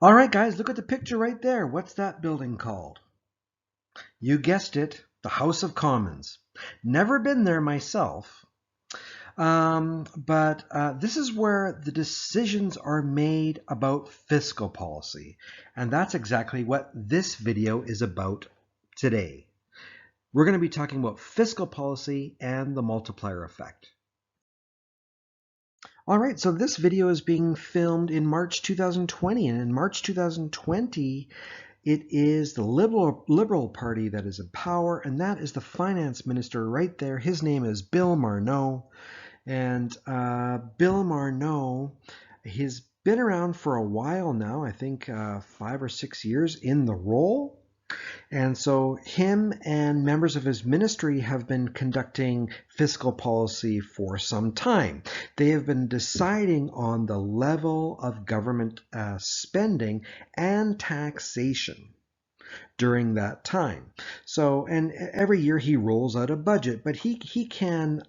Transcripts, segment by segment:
All right, guys, look at the picture right there. What's that building called? You guessed it, the House of Commons. Never been there myself, but this is where the decisions are made about fiscal policy. And that's exactly what this video is about today. We're going to be talking about fiscal policy and the multiplier effect. All right, so this video is being filmed in March 2020, and in March 2020, it is the Liberal Party that is in power, and that is the finance minister right there. His name is Bill Marneau, and Bill Marneau, he's been around for a while now, I think 5 or 6 years in the role. And so him and members of his ministry have been conducting fiscal policy for some time. They have been deciding on the level of government spending and taxation during that time. So, and every year he rolls out a budget, but he can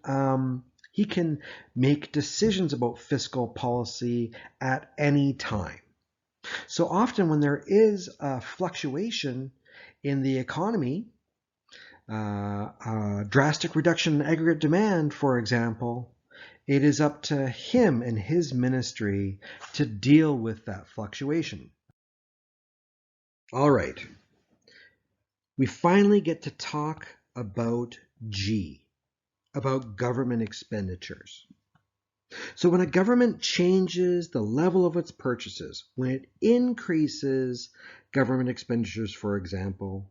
make decisions about fiscal policy at any time. So often when there is a fluctuation in the economy, a drastic reduction in aggregate demand, for example, it is up to him and his ministry to deal with that fluctuation. All right, we finally get to talk about G, about government expenditures. So when a government changes the level of its purchases, when it increases government expenditures, for example,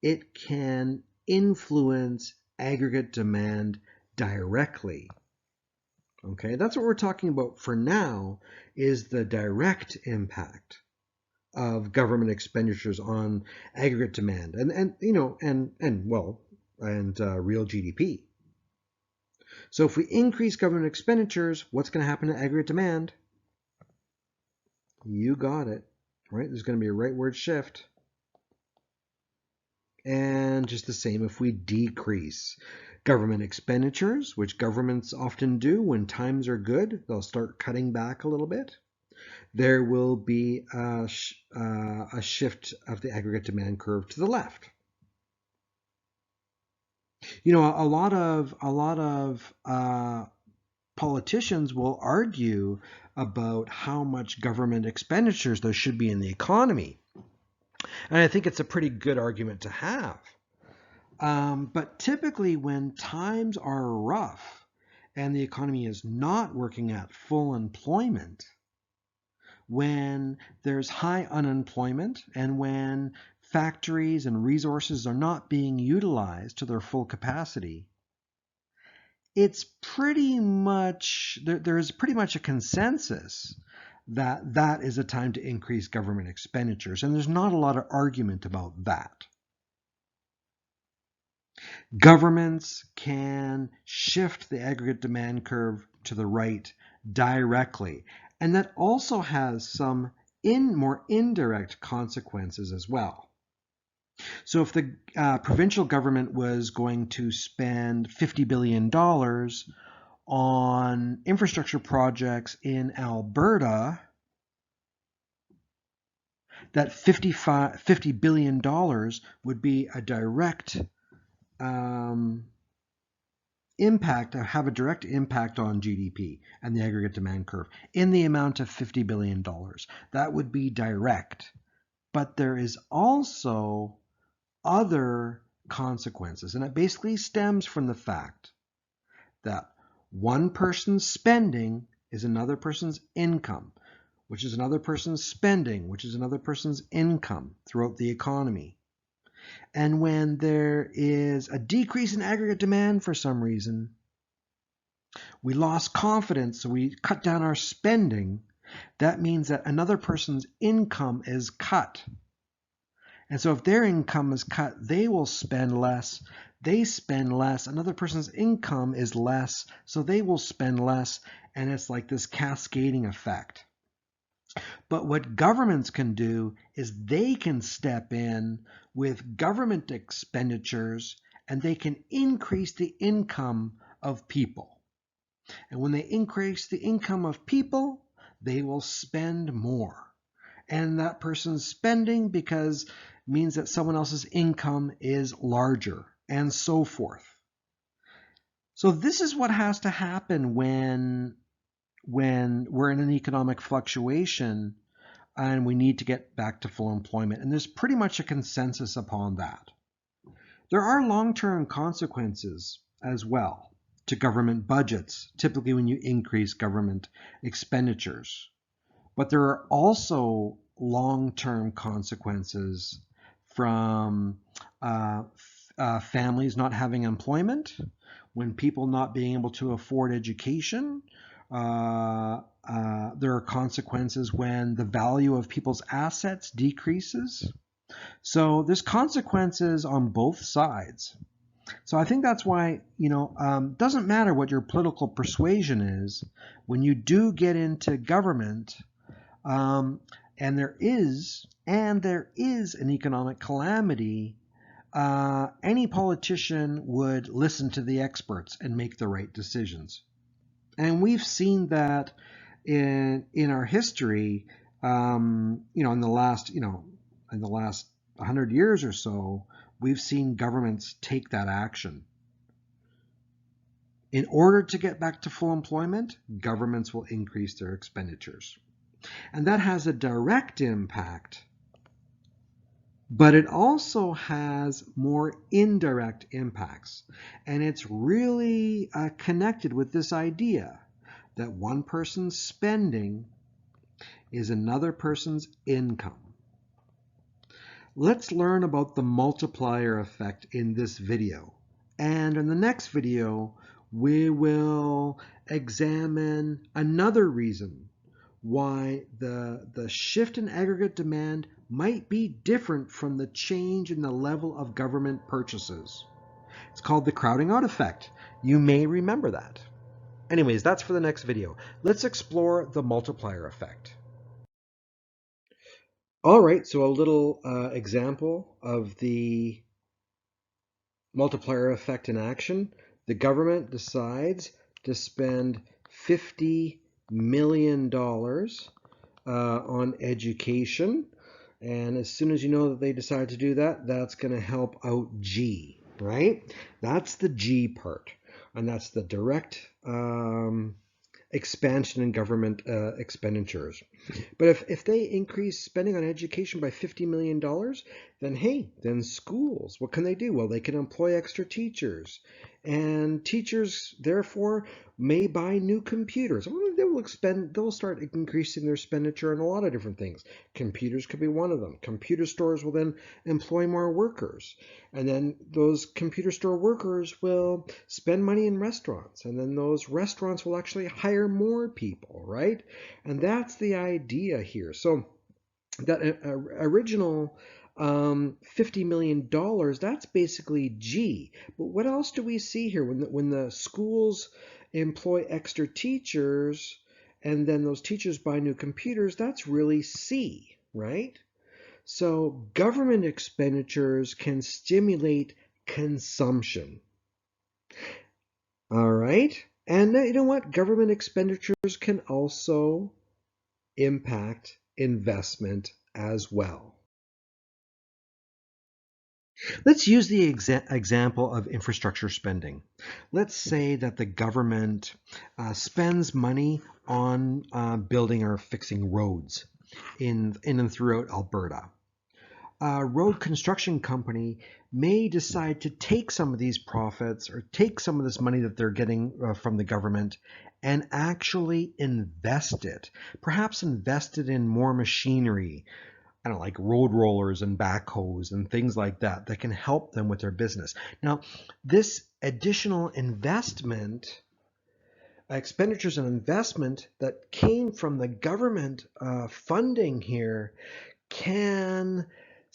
it can influence aggregate demand directly. Okay, that's what we're talking about for now, is the direct impact of government expenditures on aggregate demand and real GDP. So if we increase government expenditures, what's going to happen to aggregate demand? You got it, right? There's going to be a rightward shift. And just the same if we decrease government expenditures, which governments often do when times are good, they'll start cutting back a little bit. There will be a shift of the aggregate demand curve to the left. You know, a lot of politicians will argue about how much government expenditures there should be in the economy. And I think it's a pretty good argument to have. But typically when times are rough and the economy is not working at full employment, when there's high unemployment and when factories and resources are not being utilized to their full capacity, it's pretty much, there's pretty much a consensus that that is a time to increase government expenditures. And there's not a lot of argument about that. Governments can shift the aggregate demand curve to the right directly. And that also has some more indirect consequences as well. So if the provincial government was going to spend $50 billion on infrastructure projects in Alberta, that $50 billion would be a direct impact, have a direct impact on GDP and the aggregate demand curve in the amount of $50 billion. That would be direct. But there is also other consequences, and it basically stems from the fact that one person's spending is another person's income, which is another person's spending, which is another person's income throughout the economy. And when there is a decrease in aggregate demand for some reason, we lost confidence, so we cut down our spending. That means that another person's income is cut. And so if their income is cut, they will spend less. They spend less. Another person's income is less, so they will spend less. And it's like this cascading effect. But what governments can do is they can step in with government expenditures and they can increase the income of people. And when they increase the income of people, they will spend more. and that person's spending because means that someone else's income is larger, and so forth. So this is what has to happen when we're in an economic fluctuation and we need to get back to full employment. And there's pretty much a consensus upon that. There are long-term consequences as well to government budgets, typically when you increase government expenditures. But there are also long-term consequences from families not having employment, when people not being able to afford education. There are consequences when the value of people's assets decreases. So there's consequences on both sides. So I think that's why, doesn't matter what your political persuasion is, when you do get into government, and there is an economic calamity, any politician would listen to the experts and make the right decisions. And we've seen that in our history, in the last 100 years or so, we've seen governments take that action. In order to get back to full employment, governments will increase their expenditures. And that has a direct impact, but it also has more indirect impacts. And it's really connected with this idea that one person's spending is another person's income. Let's learn about the multiplier effect in this video. And in the next video, we will examine another reason why the shift in aggregate demand might be different from the change in the level of government purchases. It's called the crowding out effect. You may remember that. Anyways, that's for the next video. Let's explore the multiplier effect. All right, so a little example of the multiplier effect in action. The government decides to spend $50 million on education. And as soon as you know that they decide to do that, that's going to help out G, right? That's the G part. And that's the direct expansion in government expenditures. But if they increase spending on education by $50 million, then hey, then schools, what can they do? Well, they can employ extra teachers. And teachers, therefore, may buy new computers. They'll start increasing their expenditure on a lot of different things. Computers could be one of them. Computer stores will then employ more workers. And then those computer store workers will spend money in restaurants. And then those restaurants will actually hire more people, right? And that's the idea here. So that original $50 million, that's basically G. But what else do we see here? When the schools employ extra teachers and then those teachers buy new computers, that's really C, right? So government expenditures can stimulate consumption. All right. And you know what? Government expenditures can also impact investment as well. Let's use the example of infrastructure spending. Let's say that the government spends money on building or fixing roads in and throughout Alberta. A road construction company may decide to take some of these profits or take some of this money that they're getting from the government and actually invest it. Perhaps invest it in more machinery, I don't know, like road rollers and backhoes and things like that that can help them with their business. Now, this additional investment, expenditures and investment that came from the government funding here can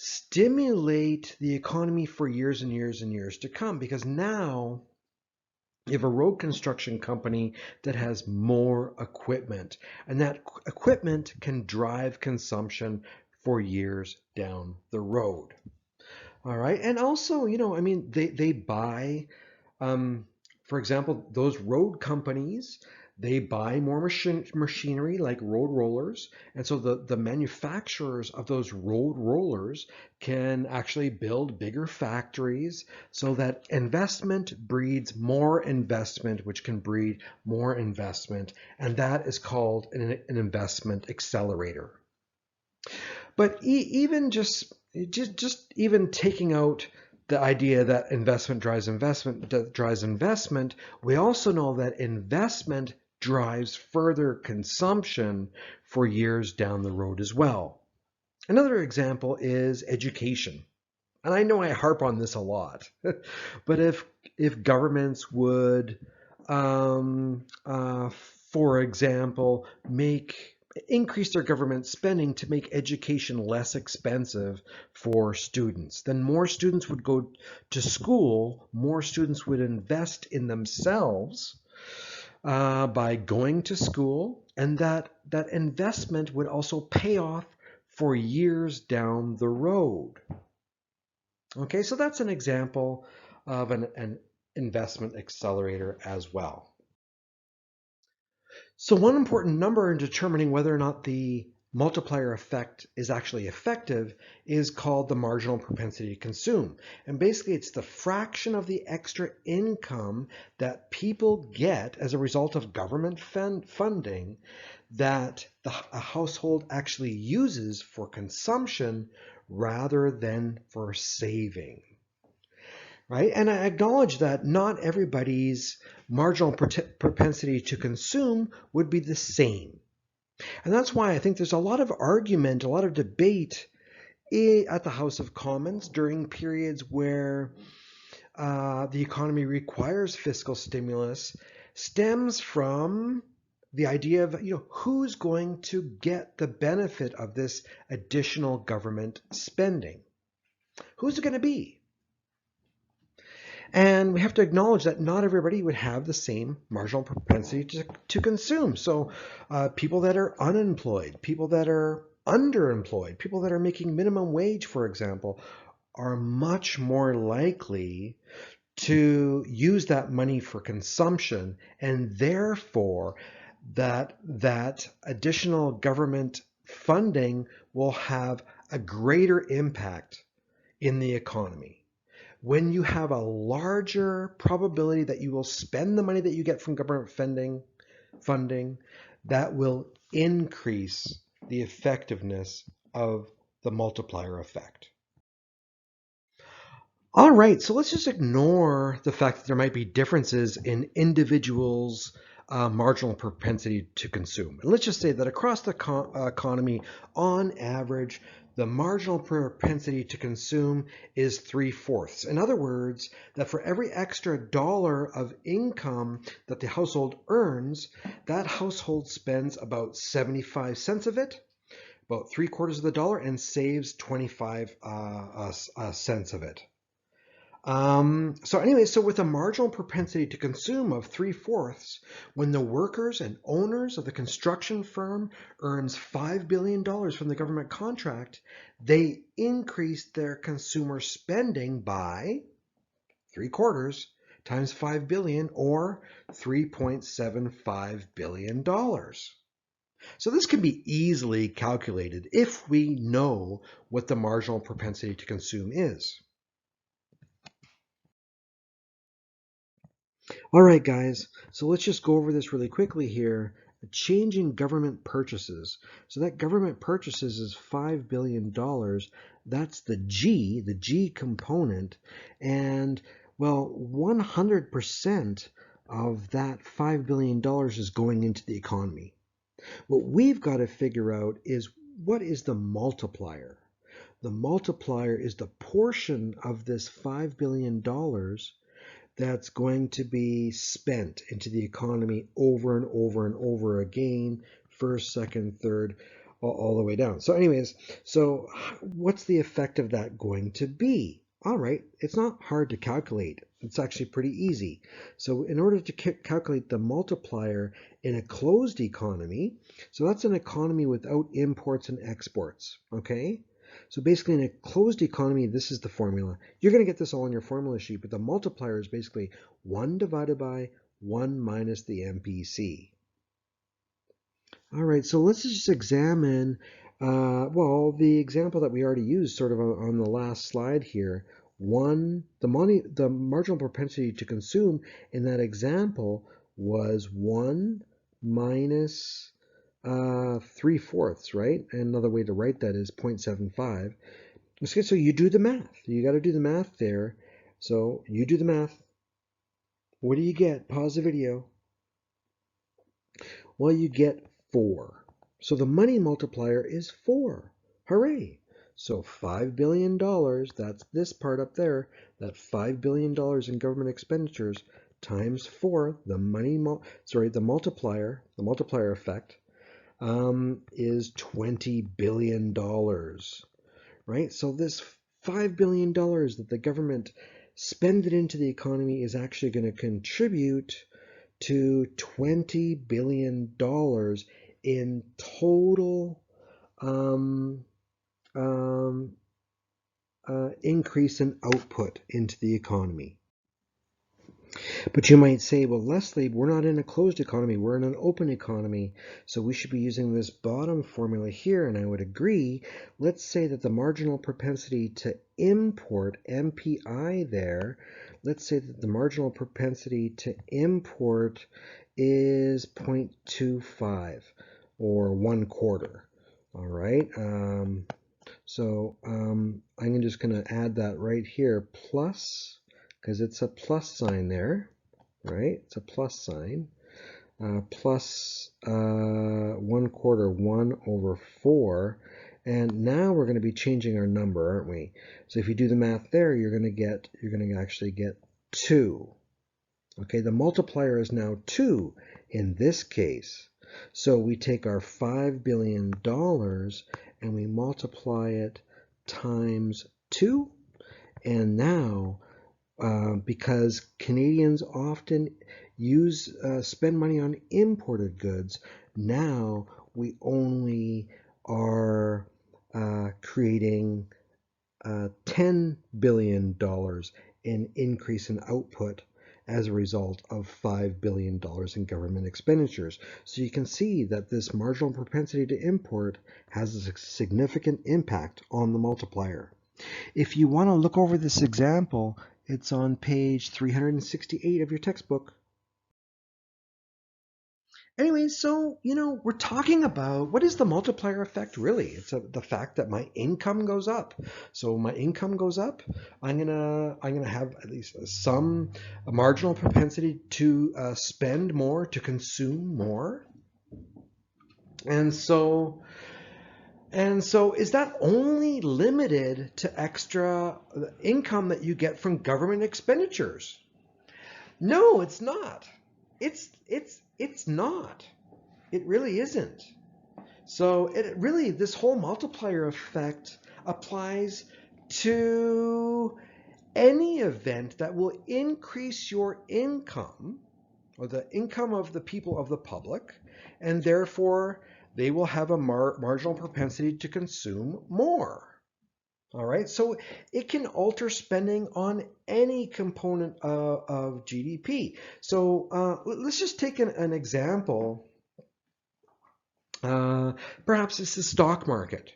stimulate the economy for years and years and years to come, because now you have a road construction company that has more equipment, and that equipment can drive consumption for years down the road. All right. And also, they buy, for example, those road companies, They buy more machinery like road rollers, and so the manufacturers of those road rollers can actually build bigger factories so that investment breeds more investment, which can breed more investment, and that is called an investment accelerator. But even just even taking out the idea that investment drives investment, we also know that investment drives further consumption for years down the road as well. Another example is education. And I know I harp on this a lot, but if governments would, um, uh, for example, increase their government spending to make education less expensive for students, then more students would go to school, more students would invest in themselves by going to school, and that investment would also pay off for years down the road. Okay, so that's an example of an investment accelerator as well. So one important number in determining whether or not the multiplier effect is actually effective is called the marginal propensity to consume. And basically it's the fraction of the extra income that people get as a result of government funding that a household actually uses for consumption rather than for saving. Right? And I acknowledge that not everybody's marginal propensity to consume would be the same. And that's why I think there's a lot of argument, a lot of debate at the House of Commons during periods where the economy requires fiscal stimulus stems from the idea of who's going to get the benefit of this additional government spending. Who's it going to be? And we have to acknowledge that not everybody would have the same marginal propensity to consume. So people that are unemployed, people that are underemployed, people that are making minimum wage, for example, are much more likely to use that money for consumption, and therefore that additional government funding will have a greater impact in the economy. When you have a larger probability that you will spend the money that you get from government funding, that will increase the effectiveness of the multiplier effect. All right, so let's just ignore the fact that there might be differences in individuals' marginal propensity to consume. And let's just say that across the economy, on average, the marginal propensity to consume is 3/4. In other words, that for every extra dollar of income that the household earns, that household spends about 75 cents of it, about 3/4 of the dollar, and saves 25 cents of it. So with a marginal propensity to consume of 3/4, when the workers and owners of the construction firm earns $5 billion from the government contract, they increase their consumer spending by 3/4 times 5 billion, or $3.75 billion. So this can be easily calculated if we know what the marginal propensity to consume is. All right, guys, so let's just go over this really quickly here. Changing government purchases. So that government purchases is $5 billion. That's the G component. And, well, 100% of that $5 billion is going into the economy. What we've got to figure out is, what is the multiplier? The multiplier is the portion of this $5 billion that's going to be spent into the economy over and over and over again, first, second, third, all the way down. So anyways, so what's the effect of that going to be? All right, it's not hard to calculate. It's actually pretty easy. So in order to calculate the multiplier in a closed economy, so that's an economy without imports and exports, okay? So basically in a closed economy, this is the formula. You're going to get this all on your formula sheet, but the multiplier is basically 1 divided by 1 minus the MPC. All right, so let's just examine, well, the example that we already used sort of on the last slide here. The marginal propensity to consume in that example was 1 minus 3/4, right? And another way to write that is 0.75. Okay, so you do the math. You got to do the math there. So you do the math. What do you get? Pause the video. Well, you get 4. So the money multiplier is 4. Hooray! So $5 billion, that's this part up there, that $5 billion in government expenditures times 4, the multiplier effect, is $20 billion, right? So this $5 billion that the government spending into the economy is actually going to contribute to $20 billion in total um, um, increase in output into the economy. But you might say, well, Leslie, we're not in a closed economy, we're in an open economy, so we should be using this bottom formula here, and I would agree. Let's say that the marginal propensity to import, MPI there, let's say that the marginal propensity to import is 0.25 or 1/4. All right. I'm just going to add that right here, plus, because it's a plus sign there, right? It's a plus sign, plus 1/4, 1/4. And now we're going to be changing our number, aren't we? So if you do the math there, you're going to actually get 2. Okay, the multiplier is now 2 in this case. So we take our $5 billion and we multiply it times 2. And now, because Canadians often spend money on imported goods, now we only are creating $10 billion in increase in output as a result of $5 billion in government expenditures. So you can see that this marginal propensity to import has a significant impact on the multiplier. If you want to look over this example, it's on page 368 of your textbook. Anyways, so, we're talking about what is the multiplier effect really? It's the fact that my income goes up. So my income goes up, I'm gonna have at least some marginal propensity to spend more, to consume more. And so is that only limited to extra income that you get from government expenditures? No, it's not. It's not. It really isn't. So this whole multiplier effect applies to any event that will increase your income or the income of the people of the public, and therefore they will have a marginal propensity to consume more. All right, so it can alter spending on any component of GDP. So let's just take an example. Perhaps it's the stock market.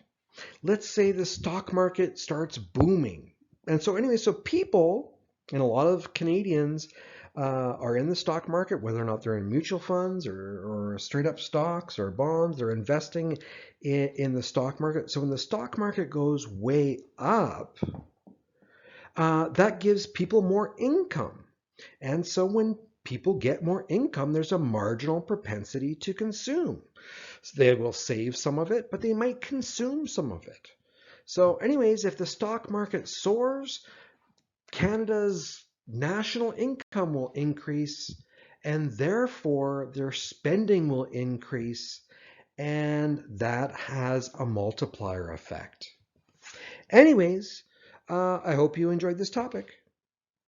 Let's say the stock market starts booming. And so anyway, so people, and a lot of Canadians are in the stock market, whether or not they're in mutual funds or straight up stocks or bonds, they're investing in the stock market. So when the stock market goes way up, that gives people more income. And so when people get more income, there's a marginal propensity to consume. So they will save some of it, but they might consume some of it. So anyways, if the stock market soars, Canada's national income will increase, and therefore their spending will increase, and that has a multiplier effect. Anyways, I hope you enjoyed this topic.